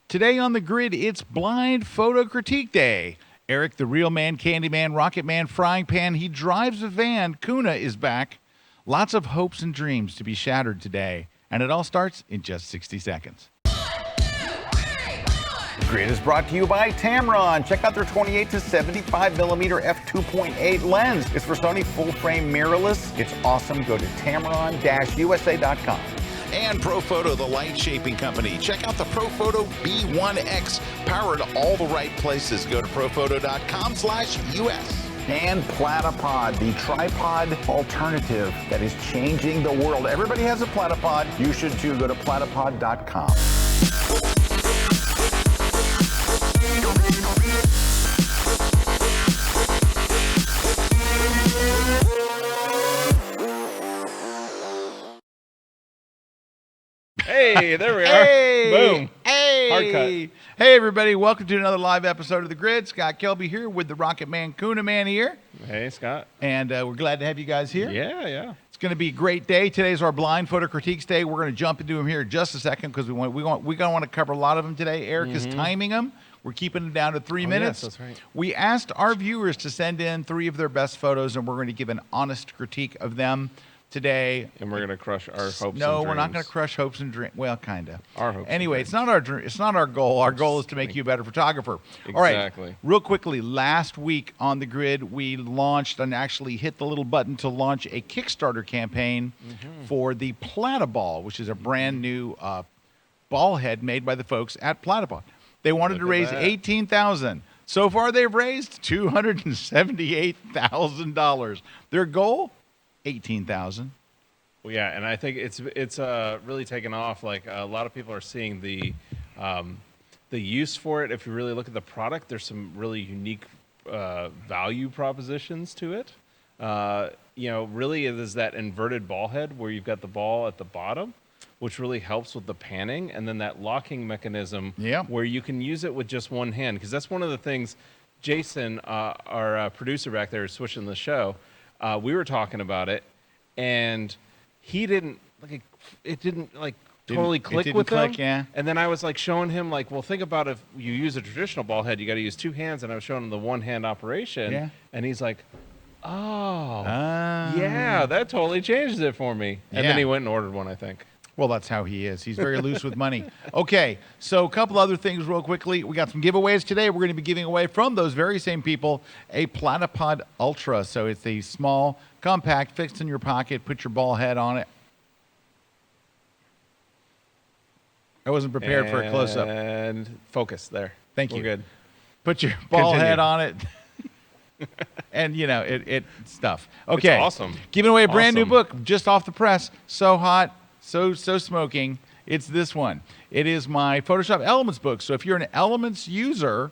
Today on the grid, it's Blind Photo Critique Day. Erik, the Real Man, Candyman, Rocket Man, Frying Pan, he drives a van. Kuna is back. Lots of hopes and dreams to be shattered today. And it all starts in just 60 seconds. The Grid is brought to you by Tamron. Check out their 28 to 75 millimeter f2.8 lens. It's for Sony full-frame mirrorless. It's awesome. Go to tamron-usa.com. And ProPhoto, the light shaping company. Check out the ProPhoto B1X. Powered all the right places. Go to prophoto.com/US. And Platypod, the tripod alternative that is changing the world. Everybody has a Platypod. You should too. Go to platypod.com. Hey, there we are. Hey! Boom. Hey! Hard cut. Hey, everybody. Welcome to another live episode of The Grid. Scott Kelby here with the Rocket Man, Kuna Man here. Hey, Scott. And we're glad to have you guys here. Yeah. It's going to be a great day. Today's our Blind Photo Critiques Day. We're going to jump into them here in just a second because we're going to want to cover a lot of them today. Erik is timing them. We're keeping them down to 3 minutes. Yes, that's right. We asked our viewers to send in 3 of their best photos, and we're going to give an honest critique of them today. And we're going to crush our hopes and dreams. No, we're not going to crush hopes and dreams. Well, kind of. Our hopes. Anyway, it's not our goal. Our goal is to make you a better photographer. All right. Exactly. Real quickly, last week on The Grid, we launched and actually hit the little button to launch a Kickstarter campaign for the Platypod, which is a brand new ball head made by the folks at Platypod. They wanted to raise $18,000. So far, they've raised $278,000. Their goal, $18,000. Well, yeah, and I think it's really taken off. Like a lot of people are seeing the use for it. If you really look at the product, there's some really unique value propositions to it. Really it is that inverted ball head where you've got the ball at the bottom, which really helps with the panning, and then that locking mechanism where you can use it with just one hand. Because that's one of the things, Jason, our producer back there, is switching the show. We were talking about it, and he didn't totally click with him. Yeah. And then I was like showing him well, think about if you use a traditional ball head, you got to use 2 hands, and I was showing him the one hand operation. Yeah. And he's like, oh, yeah, that totally changes it for me. And Yeah. then he went and ordered one, I think. Well, that's how he is. He's very loose with money. Okay, so a couple other things real quickly. We got some giveaways today. We're going to be giving away from those very same people a Platypod Ultra. So it's a small, compact, fixed in your pocket. Put your ball head on it. I wasn't prepared for a close-up. And focus there. Thank you. We're good. Put your ball Continue. head on it. And, it stuff. Okay. It's awesome. Giving away a brand new Awesome. book just off the press. So hot. So smoking. It's this one. It is my Photoshop Elements book. So if you're an Elements user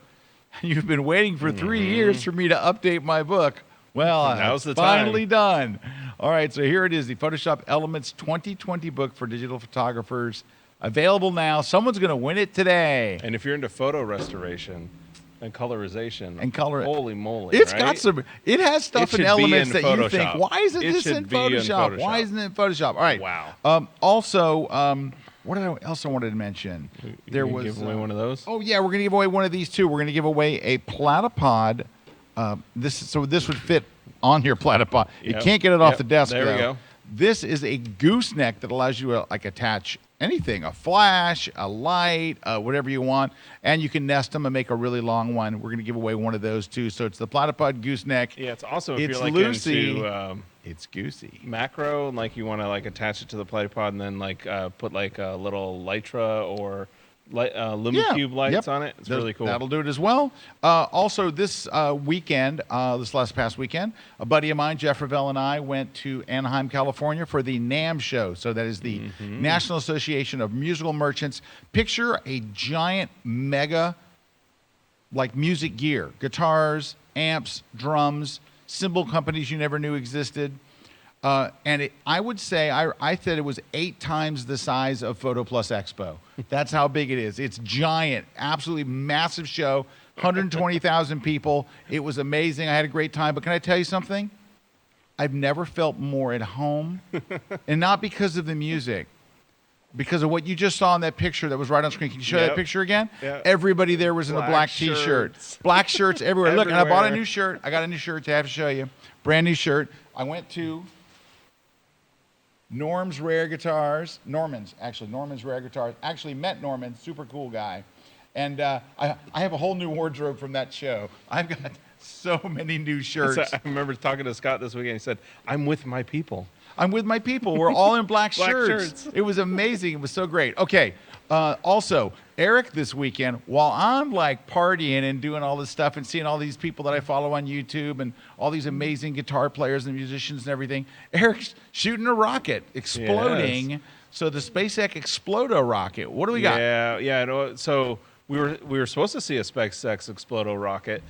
and you've been waiting for 3 years for me to update my book, well, Now's the it's finally time. done. All right, so here it is, the Photoshop Elements 2020 book for digital photographers. Available now. Someone's going to win it today. And if you're into photo restoration and colorization, holy moly, It's right? got some. It has stuff It in should be Elements in that you think, Photoshop. why isn't It this should in be in Photoshop? Why Photoshop. isn't it in Photoshop? All right. Wow. Also, what else I wanted to mention? You gonna give away one of those? Oh yeah, we're gonna give away one of these too. We're gonna give away a Platypod. This would fit on your Platypod. You Yep. can't get it off Yep. the desk. There we though. go. This is a gooseneck that allows you to attach anything, a flash, a light, whatever you want, and you can nest them and make a really long one. We're going to give away one of those too. So it's the Platypod gooseneck. Yeah, it's also if It's you're loosey. into It's goosey. macro, and you want to attach it to the Platypod and then put a little Lytra or LumiCube lights on it. It's really cool. That'll do it as well. Also, this weekend, this past weekend, a buddy of mine, Jeff Ravel, and I went to Anaheim, California for the NAMM show. So that is the National Association of Musical Merchants. Picture a giant mega, music gear, guitars, amps, drums, cymbal companies you never knew existed. And I would say, I said it was 8 times the size of Photo Plus Expo. That's how big it is. It's giant, absolutely massive show, 120,000 people. It was amazing. I had a great time. But can I tell you something? I've never felt more at home, and not because of the music, because of what you just saw in that picture that was right on screen. Can you show that picture again? Yep. Everybody there was in a black T-shirt. Black shirts everywhere. Look, and I bought a Everywhere. new shirt. I got a new shirt to have to show you. Brand new shirt. I went to Norm's Rare Guitars. Norman's Rare Guitars. Actually met Norman, super cool guy. And I have a whole new wardrobe from that show. I've got so many new shirts. So I remember talking to Scott this weekend. He said, "I'm with my people." I'm with my people. We're all in black, Black shirts. shirts. It was amazing. It was so great. Okay. Also, Erik this weekend, while I'm like partying and doing all this stuff and seeing all these people that I follow on YouTube and all these amazing guitar players and musicians and everything, Eric's shooting a rocket, exploding. Yes. So the SpaceX Explodo rocket. What do we got? Yeah. No, so we were supposed to see a SpaceX Explodo rocket.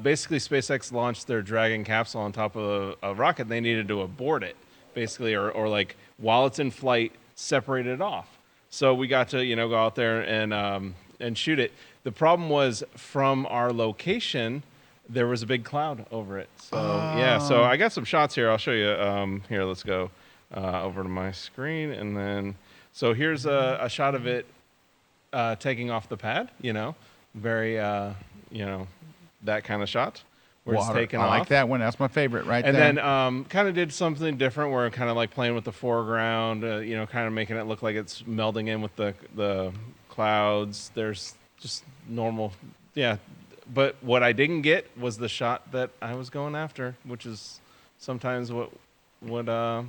Basically, SpaceX launched their Dragon capsule on top of a rocket. They needed to abort it, basically, or like while it's in flight, separate it off. So we got to go out there and shoot it. The problem was from our location, there was a big cloud over it. So so I got some shots here. I'll show you. Here, let's go over to my screen, and then so here's a shot of it taking off the pad. Very that kind of shot where it's taken off. I like that one. That's my favorite right and there. then kind of did something different where kind of like playing with the foreground, kind of making it look like it's melding in with the clouds. There's just normal, But what I didn't get was the shot that I was going after, which is sometimes what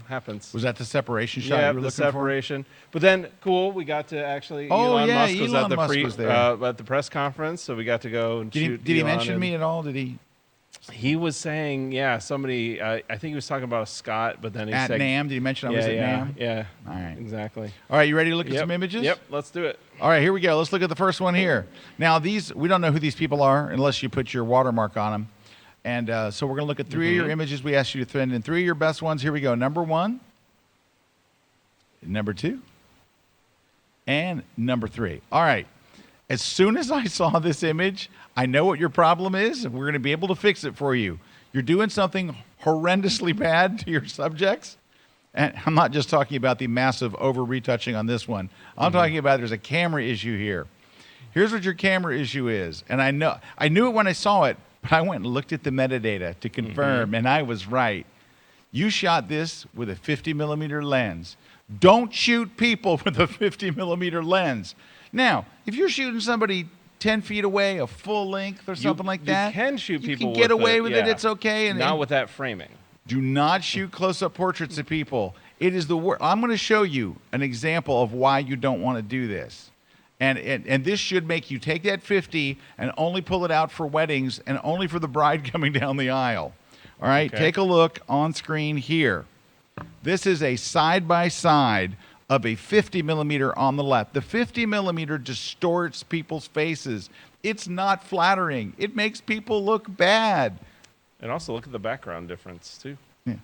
happens. Was that the separation shot Yeah, you were the looking separation. But then, cool, we got to actually. Oh, Elon yeah, Musk was Elon at the Musk was there. at the press conference, so we got to go and shoot. Did he Elon mention and- me at all? Did he? He was saying, somebody. I think he was talking about a Scott, but then he At said, NAMM? Did he mention I was at NAMM? Yeah. All right. Exactly. All right, you ready to look at some images? Yep. Let's do it. All right, here we go. Let's look at the first one here. Now, we don't know who these people are unless you put your watermark on them. And so we're going to look at three of your images. We asked you to send in three of your best ones. Here we go. Number 1, number 2, and number 3. All right. As soon as I saw this image, I know what your problem is, and we're going to be able to fix it for you. You're doing something horrendously bad to your subjects. And I'm not just talking about the massive over-retouching on this one. I'm talking about there's a camera issue here. Here's what your camera issue is. And I knew it when I saw it, but I went and looked at the metadata to confirm, and I was right. You shot this with a 50-millimeter lens. Don't shoot people with a 50-millimeter lens. Now, if you're shooting somebody 10 feet away, a full length or something like that, You can shoot you people can get with away the- with it. It's okay. And Not with that framing. do not shoot close-up portraits of people. It is the worst. I'm going to show you an example of why you don't want to do this. And this should make you take that 50 and only pull it out for weddings and only for the bride coming down the aisle. All right? Okay. Take a look on screen here. This is a side-by-side of a 50-millimeter on the left. The 50-millimeter distorts people's faces. It's not flattering. It makes people look bad. And also look at the background difference too. Yeah.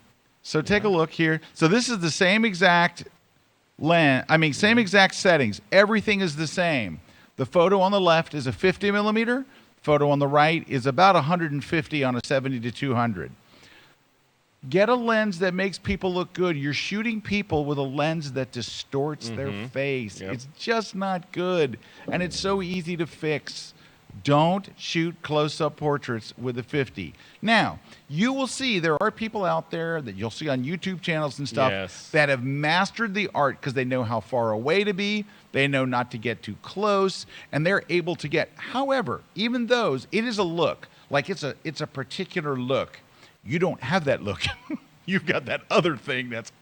So take a look here. So this is the same exact same exact settings. Everything is the same. The photo on the left is a 50-millimeter. Photo on the right is about 150 on a 70-200. Get a lens that makes people look good. You're shooting people with a lens that distorts their face. Yep. It's just not good, and it's so easy to fix. Don't shoot close-up portraits with a 50. Now, you will see there are people out there that you'll see on YouTube channels and stuff Yes. that have mastered the art because they know how far away to be, they know not to get too close, and they're able to get. However, even those, it is a look. Like it's a particular look. You don't have that look. You've got that other thing that's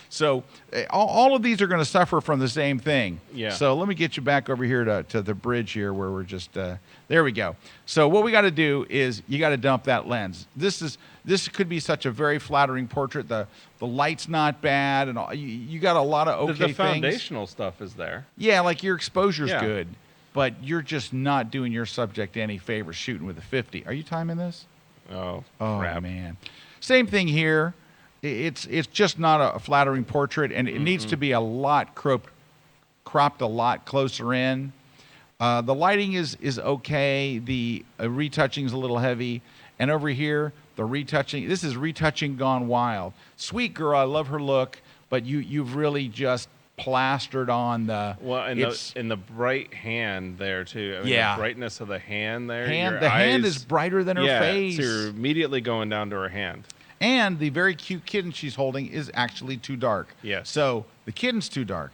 So all of these are going to suffer from the same thing. Yeah. So let me get you back over here to the bridge here where we're just there we go. So what we got to do is you got to dump that lens. This could be such a very flattering portrait. The light's not bad and all. You got a lot of okay The things. foundational stuff is there. Yeah, like your exposure's Yeah. good, but you're just not doing your subject any favor shooting with a 50. Are you timing this? Oh, Oh crap. man, same thing here. It's just not a flattering portrait, and it needs to be a lot cropped a lot closer in. The lighting is okay. The retouching is a little heavy, and over here the retouching. This is retouching gone wild. Sweet girl, I love her look, but you've really just plastered on the. Well, and it's, in the bright hand there too. I mean, Yeah. the brightness of the hand there. the hand is eyes- brighter than her yeah, face. so you're immediately going down to her hand. And the very cute kitten she's holding is actually too dark. Yes. So the kitten's too dark.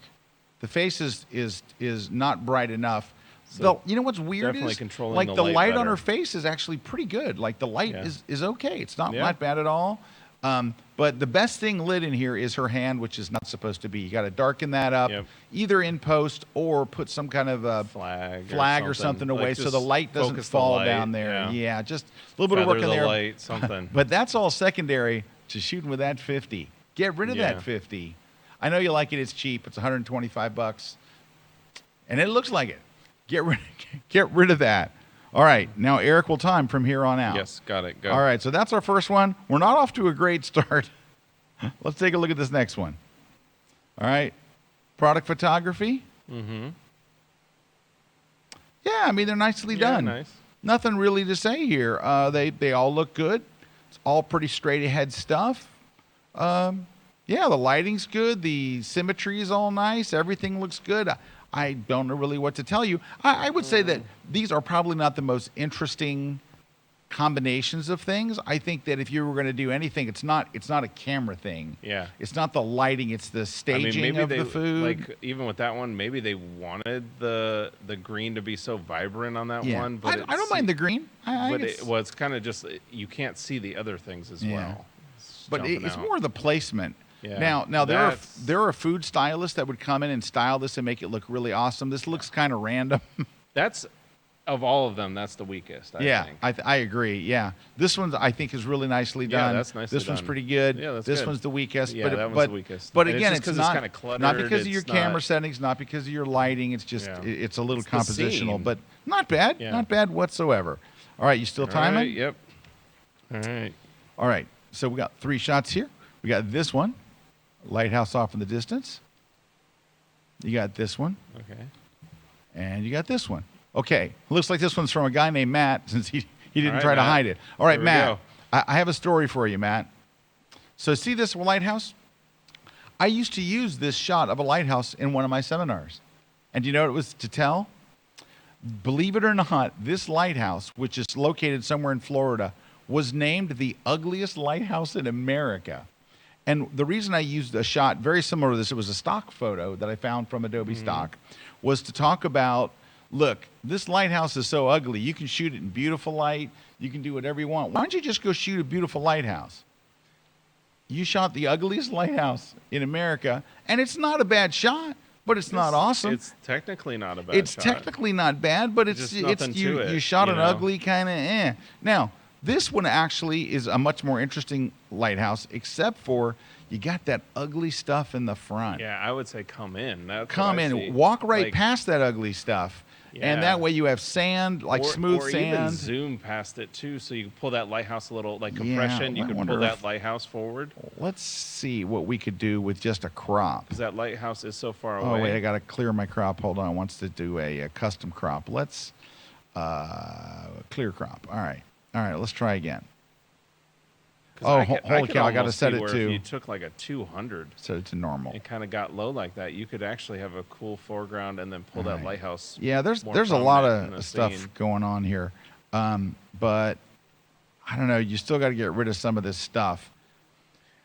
The face is not bright enough. So You know what's weird definitely is controlling like the the light light on better. her face is actually pretty good. Like the light Yeah. is okay. It's not Yeah. bad at all. But the best thing lit in here is her hand, which is not supposed to be. You got to darken that up, Yep. either in post or put some kind of a Flag or something away, Like, so just the light doesn't focus the fall light, down there. Yeah. Just a little bit of work Feather in the there. light, something. But that's all secondary to shooting with that 50. Get rid of Yeah. that 50. I know you like it. It's cheap. It's $125, and it looks like it. Get rid of that. All right, now Eric will time from here on out. Yes, got it. Go. All right, so that's our first one. We're not off to a great start. Let's take a look at this next one. All right, product photography. Mm-hmm. Yeah, I mean they're nicely done. Nice. Nothing really to say here. They all look good. It's all pretty straight ahead stuff. Yeah, the lighting's good. The symmetry is all nice. Everything looks good. I don't know really what to tell you. I would say that these are probably not the most interesting combinations of things. I think that if you were going to do anything, it's not a camera thing. Yeah. It's not the lighting. It's the staging of the food. Like even with that one, maybe they wanted the green to be so vibrant on that yeah. one. But I don't mind the green. But it's kind of just you can't see the other things as Yeah. well. But it's out. more the placement. Yeah. Now That's- there are food stylists that would come in and style this and make it look really awesome. This looks kind of random. That's of all of them, that's the weakest. I think. I agree. Yeah, this one I think is really nicely done. that's nicely This one's done. pretty good. Yeah, that's this good. one's the weakest. Yeah, that one's the weakest. But And it's again, just 'cause it's kinda cluttered, not because of your it's camera not- settings, not because of your lighting. It's just Yeah. it's a little It's the compositional, scene. but not bad. Yeah. Not bad whatsoever. All right, you still All timing? right, yep. All right. All right. So we got 3 shots here. We got this one, lighthouse off in the distance. You got this one, Okay. and you got this one. Okay, looks like this one's from a guy named Matt, since he didn't right, try to Matt. hide it. All right, Here we Matt, go. I have a story for you, Matt. So see this lighthouse? I used to use this shot of a lighthouse in one of my seminars. And do you know what it was to tell? Believe it or not, this lighthouse, which is located somewhere in Florida, was named the ugliest lighthouse in America. And the reason I used a shot very similar to this, it was a stock photo that I found from Adobe Stock, was to talk about, look, this lighthouse is so ugly. You can shoot it in beautiful light. You can do whatever you want. Why don't you just go shoot a beautiful lighthouse? You shot the ugliest lighthouse in America, and it's not a bad shot, but it's not awesome. It's technically not a bad It's shot. technically not bad, but it's Just nothing to it, you shot you an know? ugly kind of eh. Now, this one actually is a much more interesting lighthouse, except for you got that ugly stuff in the front. Yeah, I would say come in. That's Come what I in, see. walk right Like, past that ugly stuff, and Yeah. that way you have sand, like smooth or sand. even zoom past it too, so you can pull that lighthouse a little, like Yeah, compression. You I can wonder pull that if- lighthouse forward Let's see what we could do with just a crop. because that lighthouse is so far away. Oh wait, I gotta clear my crop. Hold on, wants to do a custom crop. Let's clear crop. All right, let's try again. 'Cause Oh, I could- holy could cow, I gotta almost set see it where to- If you took like a 200 Set it to normal. and kind of got low like that, you could actually have a cool foreground and then pull that Right. lighthouse. Yeah, there's more a lot prominent in of the stuff scene. going on here, but I don't know. You still got to get rid of some of this stuff.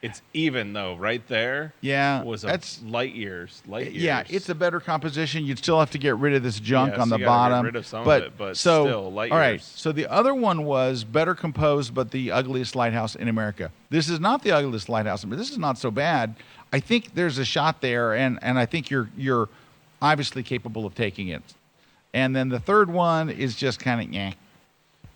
It's even though, right there. Yeah, was that's light years. yeah. It's a better composition. You'd still have to get rid of this junk Yeah, on so the you gotta get bottom. rid of some of but it, but so still, light all right. years. So the other one was better composed, but the ugliest lighthouse in America. This is not the ugliest lighthouse, but this is not so bad. I think there's a shot there, and I think you're obviously capable of taking it. And then the third one is just kind of yeah.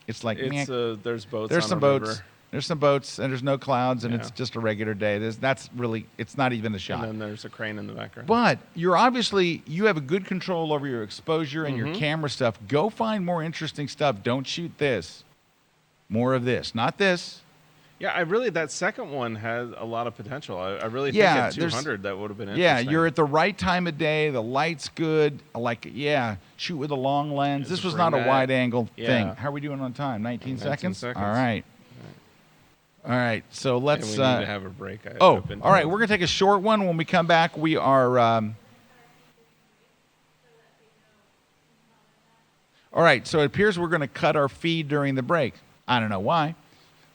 It's like meh. It's there's boats. There's on some a boats. river, There's some boats, and there's no clouds, and it's Yeah. just a regular day. That's really, it's not even a shot. and then there's a crane in the background. But you have a good control over your exposure and your camera stuff. Go find more interesting stuff. Don't shoot this. More of this, not this. Yeah, that second one has a lot of potential. I really think Yeah, at there's- 200 that would have been Yeah, interesting. you're at the right time of day. The light's good. Shoot with a long lens. This Just was not a bring that- wide angle Yeah. thing. How are we doing on time? 19 seconds? seconds. All right. All right. So And let's. we need to have a break. I Oh, opened. all right. We're gonna take a short one. When we come back, we are All right, so it appears we're going to cut our feed during the break. I don't know why.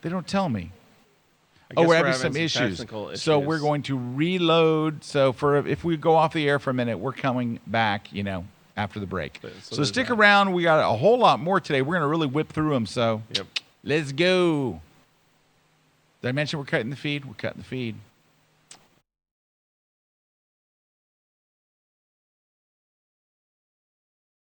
They don't tell me. Oh, we're having some issues. So we're going to reload. So if we go off the air for a minute, we're coming back, after the break. So stick around. We got a whole lot more today. We're going to really whip through them. So let's go. Did I mention we're cutting the feed? We're cutting the feed.